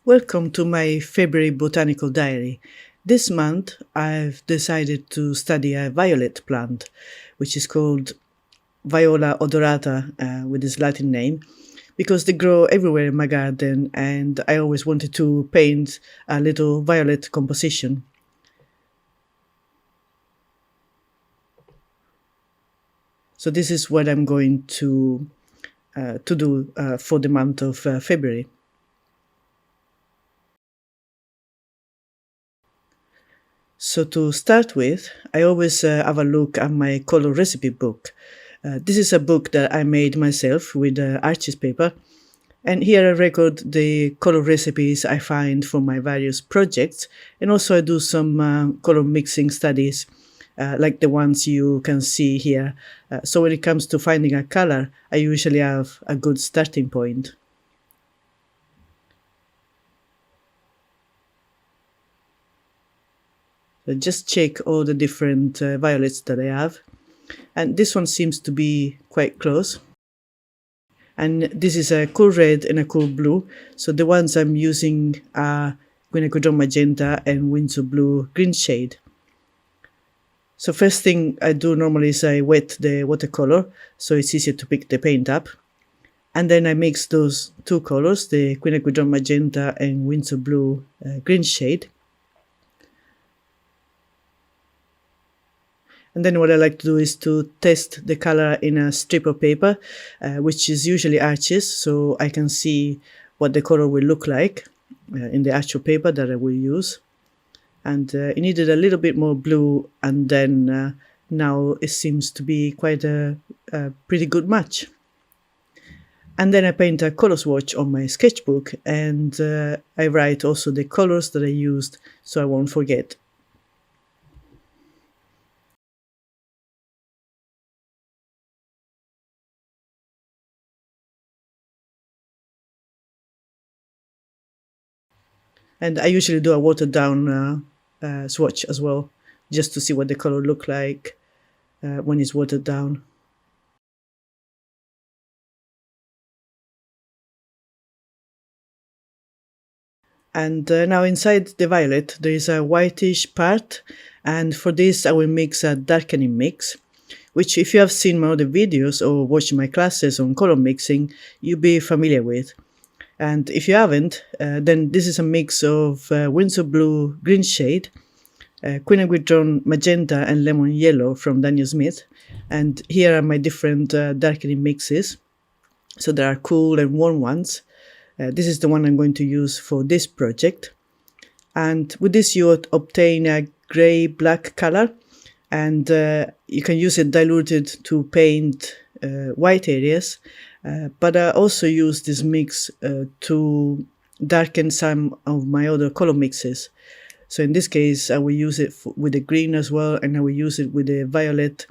Welcome to my February Botanical Diary. This month I've decided to study a violet plant, which is called Viola odorata with its Latin name, because they grow everywhere in my garden and I always wanted to paint a little violet composition. So this is what I'm going to do for the month of February. So to start with, I always have a look at my color recipe book. This is a book that I made myself with arches paper, and here I record the color recipes I find for my various projects, and also I do some color mixing studies, like the ones you can see here. So when it comes to finding a color, I usually have a good starting point. So just check all the different violets that I have. And this one seems to be quite close. And this is a cool red and a cool blue. So the ones I'm using are quinacridone magenta and Winsor blue green shade. So first thing I do normally is I wet the watercolor, so it's easier to pick the paint up. And then I mix those two colors, the quinacridone magenta and Winsor blue green shade. And then what I like to do is to test the color in a strip of paper, which is usually arches, so I can see what the color will look like in the actual paper that I will use. And it needed a little bit more blue, and then now it seems to be quite a pretty good match. And then I paint a color swatch on my sketchbook, and I write also the colors that I used so I won't forget. And I usually do a watered down swatch as well, just to see what the color look like when it's watered down. And now inside the violet there is a whitish part, and for this I will mix a darkening mix, which if you have seen my other videos or watched my classes on color mixing, you'll be familiar with. And if you haven't, then this is a mix of Winsor blue green shade, quinacridone magenta and lemon yellow from Daniel Smith. And here are my different darkening mixes. So there are cool and warm ones. This is the one I'm going to use for this project. And with this you obtain a gray-black color, and you can use it diluted to paint white areas. But I also use this mix to darken some of my other color mixes. So in this case, I will use it with the green as well, and I will use it with the violet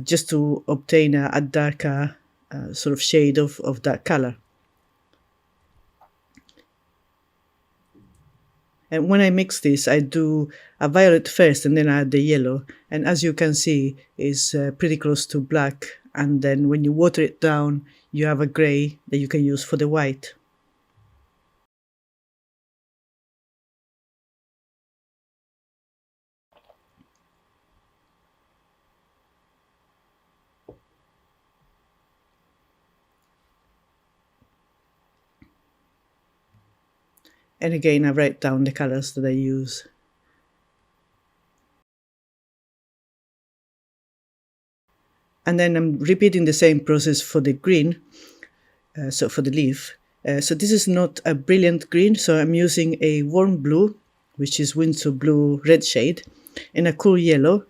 just to obtain a darker sort of shade of that color. And when I mix this, I do a violet first and then I add the yellow. And as you can see, it's pretty close to black. And then when you water it down, you have a gray that you can use for the white. And again, I write down the colors that I use. And then I'm repeating the same process for the green, so for the leaf. So this is not a brilliant green, so I'm using a warm blue, which is Winsor blue red shade, and a cool yellow,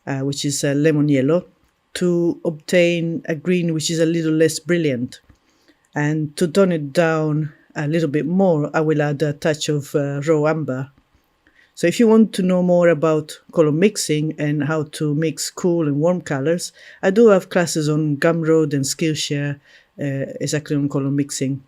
which is a lemon yellow, to obtain a green which is a little less brilliant. And to tone it down a little bit more, I will add a touch of raw amber. So if you want to know more about color mixing and how to mix cool and warm colors, I do have classes on Gumroad and Skillshare exactly on color mixing.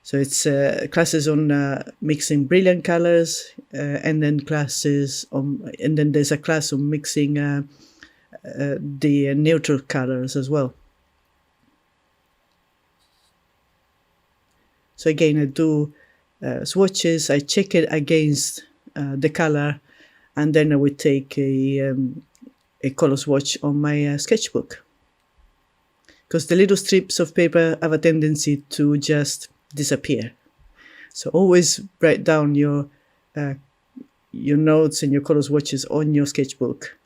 So it's classes on mixing brilliant colors, and then there's a class on mixing the neutral colors as well. So again, I do swatches, I check it against the color, and then I would take a color swatch on my sketchbook. Because the little strips of paper have a tendency to just disappear. So always write down your notes and your color swatches on your sketchbook.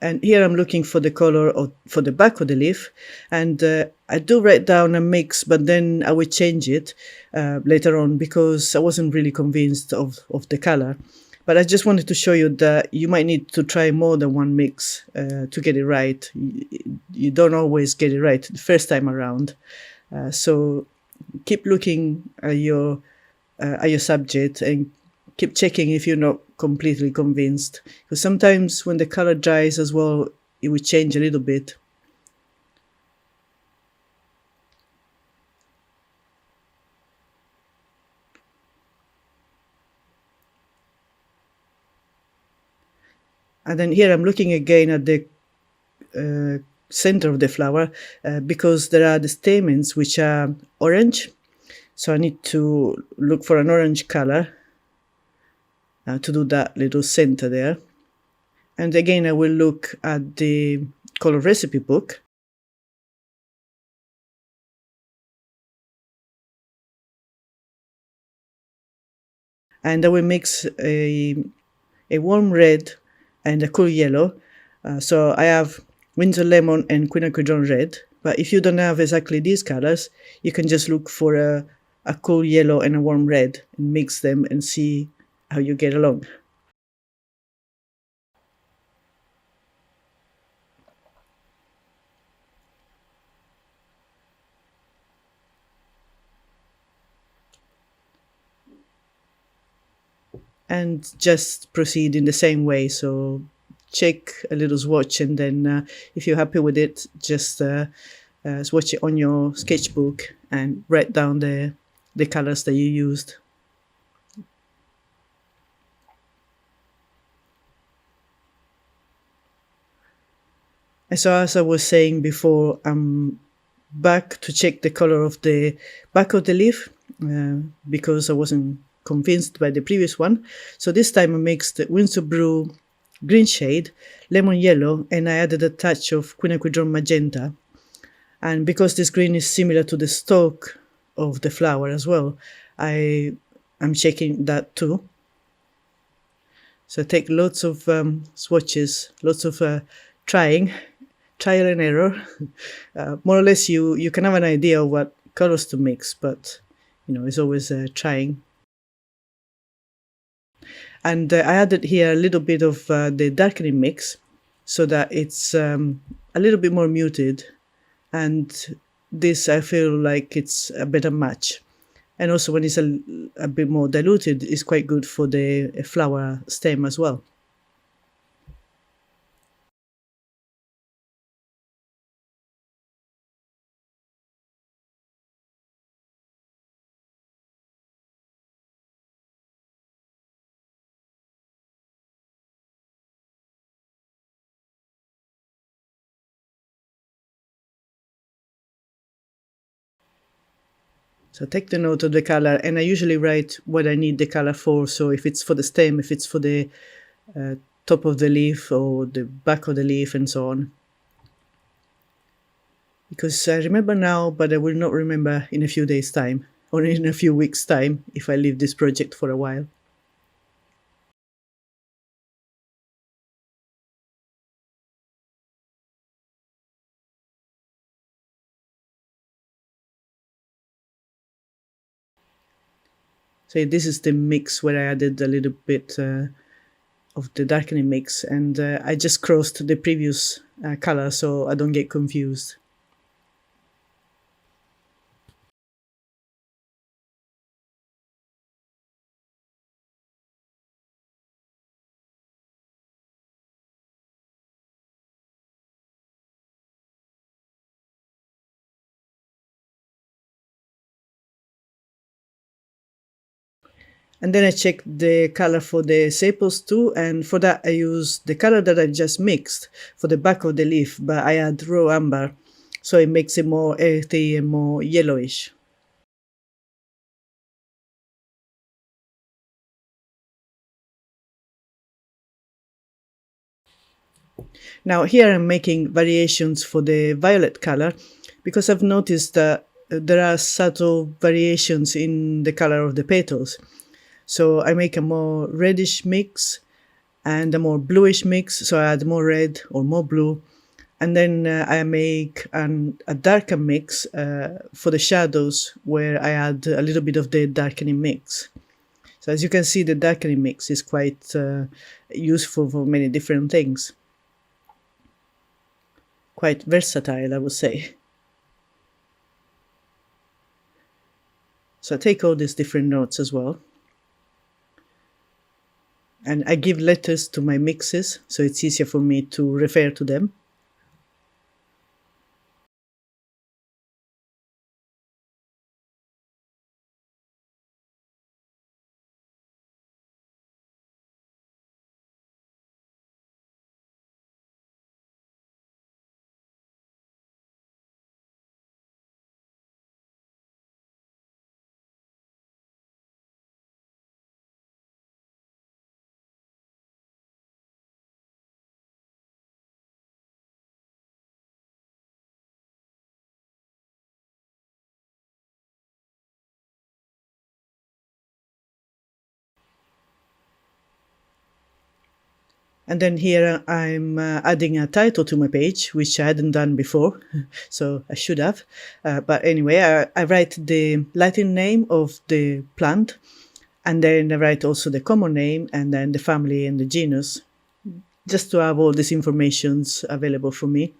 And here I'm looking for the color for the back of the leaf, and I do write down a mix, but then I will change it later on because I wasn't really convinced of the color. But I just wanted to show you that you might need to try more than one mix to get it right. You don't always get it right the first time around. So keep looking at your subject and keep checking if you're not completely convinced, because sometimes when the color dries as well, it will change a little bit. And then here I'm looking again at the center of the flower because there are the stamens which are orange, so I need to look for an orange color to do that little center there. And again, I will look at the color recipe book. And I will mix a warm red and a cool yellow. So I have Windsor Lemon and Quinacridone Red. But if you don't have exactly these colors, you can just look for a cool yellow and a warm red and mix them and see how you get along. And just proceed in the same way. So check a little swatch, and then if you're happy with it, just swatch it on your sketchbook and write down the colors that you used. And so, as I was saying before, I'm back to check the color of the back of the leaf because I wasn't convinced by the previous one. So this time I mixed the Winsor Brew green shade, lemon yellow, and I added a touch of quinacridone magenta. And because this green is similar to the stalk of the flower as well, I'm checking that too. So I take lots of swatches, lots of trial and error. More or less, you can have an idea of what colors to mix, but it's always trying. And I added here a little bit of the darkening mix so that it's a little bit more muted, and this I feel like it's a better match. And also when it's a bit more diluted, it's quite good for the flower stem as well. So take the note of the color, and I usually write what I need the color for. So if it's for the stem, if it's for the top of the leaf or the back of the leaf and so on. Because I remember now, but I will not remember in a few days' time or in a few weeks' time if I leave this project for a while. So this is the mix where I added a little bit of the darkening mix, and I just crossed the previous color so I don't get confused. And then I check the color for the sepals too, and for that I use the color that I just mixed for the back of the leaf, but I add raw amber, so it makes it more earthy and more yellowish. Now here I'm making variations for the violet color because I've noticed that there are subtle variations in the color of the petals. So I make a more reddish mix and a more bluish mix, so I add more red or more blue. And then I make a darker mix for the shadows where I add a little bit of the darkening mix. So as you can see, the darkening mix is quite useful for many different things. Quite versatile, I would say. So I take all these different notes as well. And I give letters to my mixes, so it's easier for me to refer to them. And then here I'm adding a title to my page, which I hadn't done before, so I should have. But anyway, I write the Latin name of the plant, and then I write also the common name, and then the family and the genus, just to have all these informations available for me.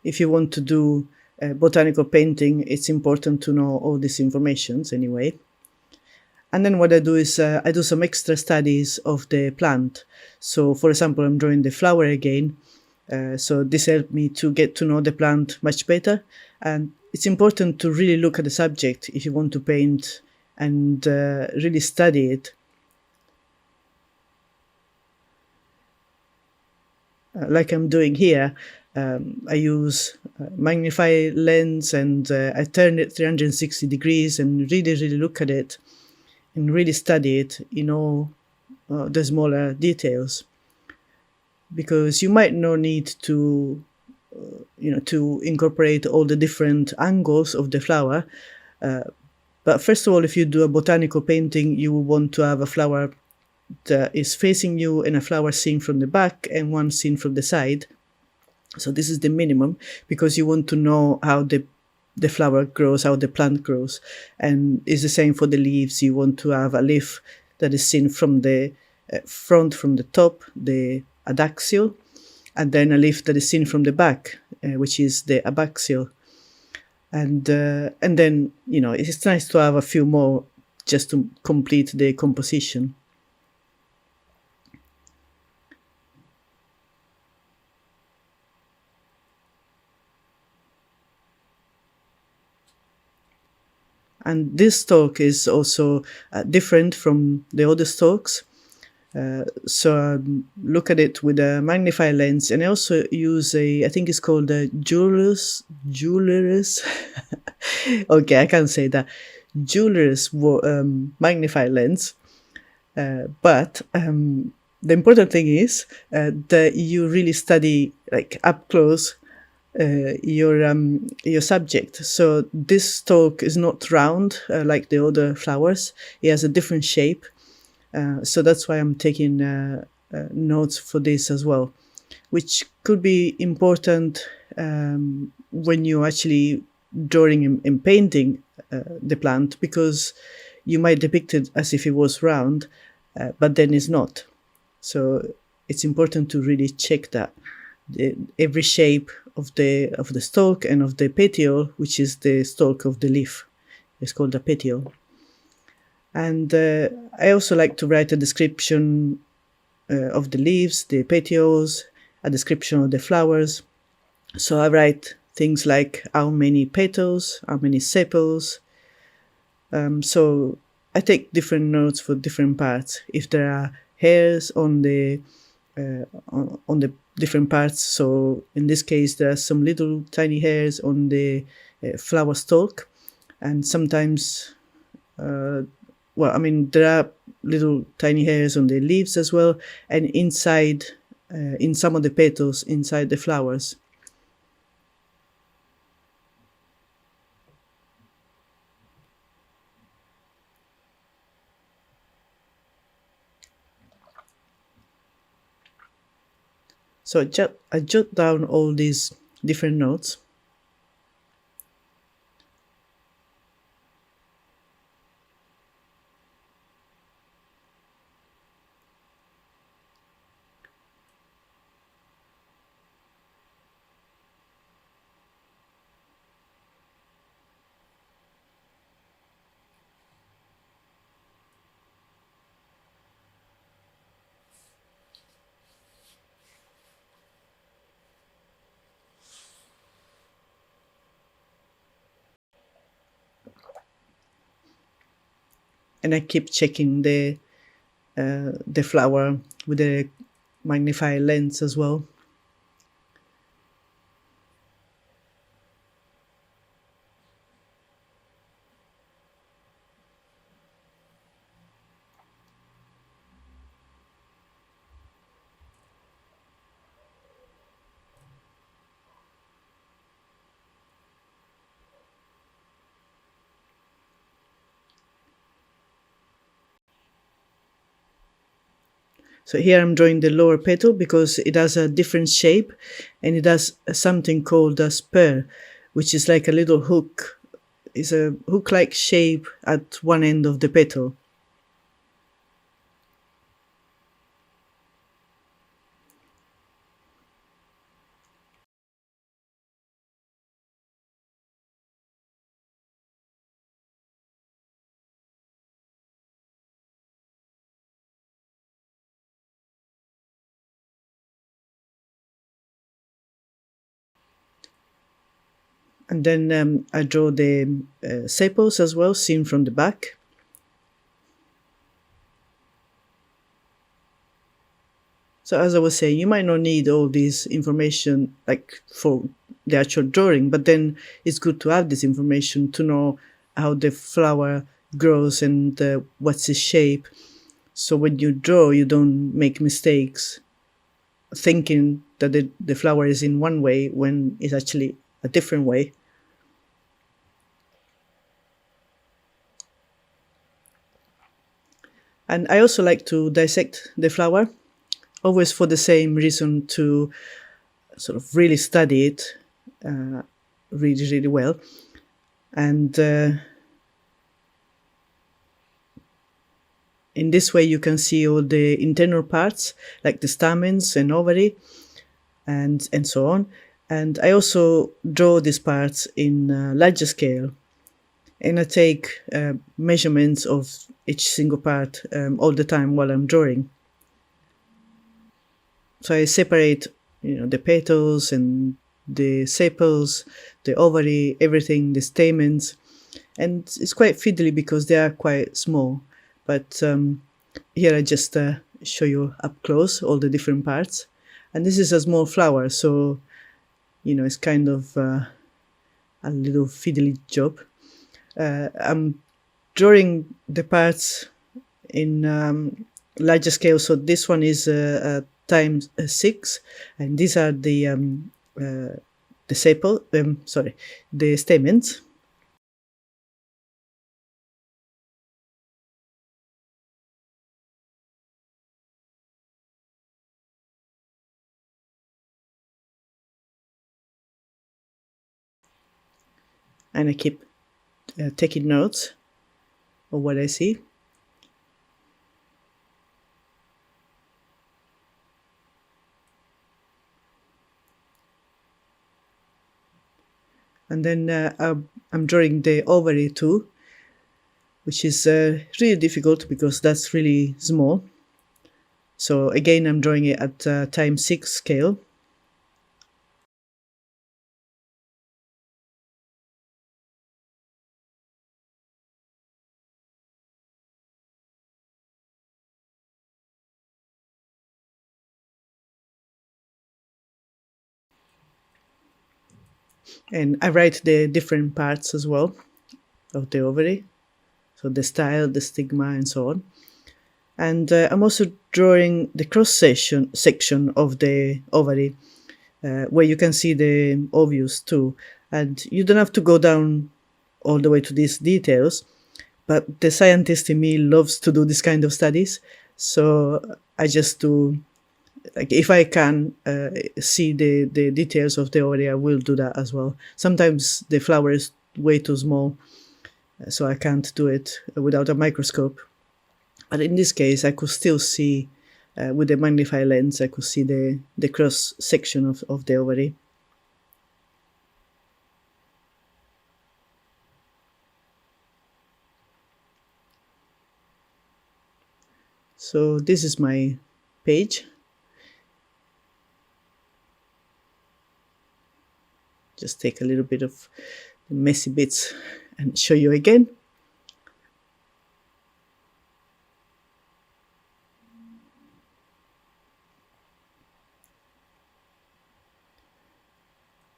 If you want to do botanical painting, it's important to know all these informations anyway. And then what I do is I do some extra studies of the plant. So for example, I'm drawing the flower again. So this helped me to get to know the plant much better. And it's important to really look at the subject if you want to paint and really study it. Like I'm doing here, I use magnify lens and I turn it 360 degrees and really look at it and really study it in all the smaller details, because you might not need to to incorporate all the different angles of the flower, but first of all, if you do a botanical painting, you will want to have a flower that is facing you and a flower seen from the back and one seen from the side. So this is the minimum, because you want to know how the flower grows, how the plant grows. And it's the same for the leaves. You want to have a leaf that is seen from the front, from the top, the adaxial, and then a leaf that is seen from the back, which is the abaxial. And then, it's nice to have a few more just to complete the composition. And this stalk is also different from the other stalks. So look at it with a magnifying lens, and I also use I think it's called a jeweler's. Okay, I can't say that. Jeweler's magnifying lens. But the important thing is that you really study, like, up close your subject. So this stalk is not round like the other flowers. It has a different shape. So that's why I'm taking notes for this as well, which could be important when you're actually drawing and painting the plant, because you might depict it as if it was round, but then it's not. So it's important to really check that. Every shape of the stalk and of the petiole, which is the stalk of the leaf, It's called a petiole. And I also like to write a description of the leaves, the petioles, a description of the flowers. So I write things like how many petals, how many sepals. So I take different notes for different parts. If there are hairs on the different parts, so in this case there are some little tiny hairs on the flower stalk, and sometimes, there are little tiny hairs on the leaves as well, and inside, in some of the petals inside the flowers. So I jot down all these different notes. And I keep checking the flower with a magnify lens as well. So here I'm drawing the lower petal because it has a different shape, and it has something called a spur, which is like a little hook. It's a hook-like shape at one end of the petal. And then I draw the sepals as well, seen from the back. So as I was saying, you might not need all this information like for the actual drawing, but then it's good to have this information to know how the flower grows and what's its shape. So when you draw, you don't make mistakes thinking that the flower is in one way when it's actually a different way. And I also like to dissect the flower, always for the same reason, to sort of really study it really, really well. And in this way, you can see all the internal parts, like the stamens and ovary, and so on. And I also draw these parts in larger scale, and I take measurements of each single part all the time while I'm drawing. So I separate, the petals and the sepals, the ovary, everything, the stamens, and it's quite fiddly because they are quite small. But here I just show you up close all the different parts, and this is a small flower, so it's kind of a little fiddly job. I'm drawing the parts in larger scale. So this one is times 6, and these are the sepal. The stamens. And I keep taking notes of what I see. And then I'm drawing the ovary too. which is really difficult because that's really small. So again, I'm drawing it at times 6 scale. And I write the different parts as well of the ovary. So the style, the stigma, and so on. And I'm also drawing the section of the ovary, where you can see the ovules too. And you don't have to go down all the way to these details, but the scientist in me loves to do this kind of studies. So I just do, like, if I can see the details of the ovary, I will do that as well. Sometimes the flower is way too small, so I can't do it without a microscope. But in this case, I could still see, with the magnifying lens, I could see the cross section of the ovary. So this is my page. Just take a little bit of the messy bits and show you again.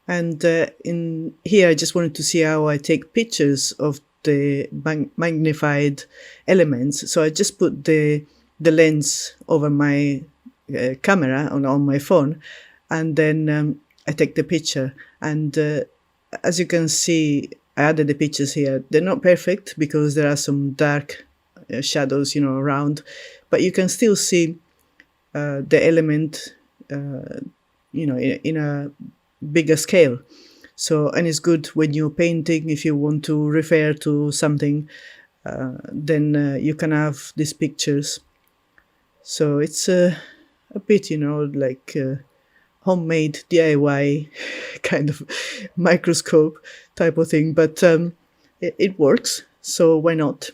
And in here, I just wanted to see how I take pictures of the magnified elements. So I just put the lens over my camera on my phone, and then I take the picture. And as you can see, I added the pictures here. They're not perfect because there are some dark shadows, around, but you can still see the element, in a bigger scale. So, and it's good when you're painting, if you want to refer to something, then you can have these pictures. So it's a bit, like homemade DIY kind of microscope type of thing, but it works, so why not?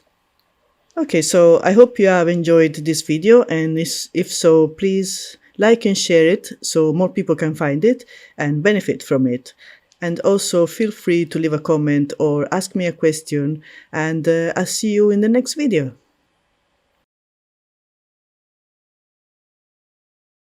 Okay, so I hope you have enjoyed this video, and if so, please like and share it so more people can find it and benefit from it. And also feel free to leave a comment or ask me a question, and I'll see you in the next video.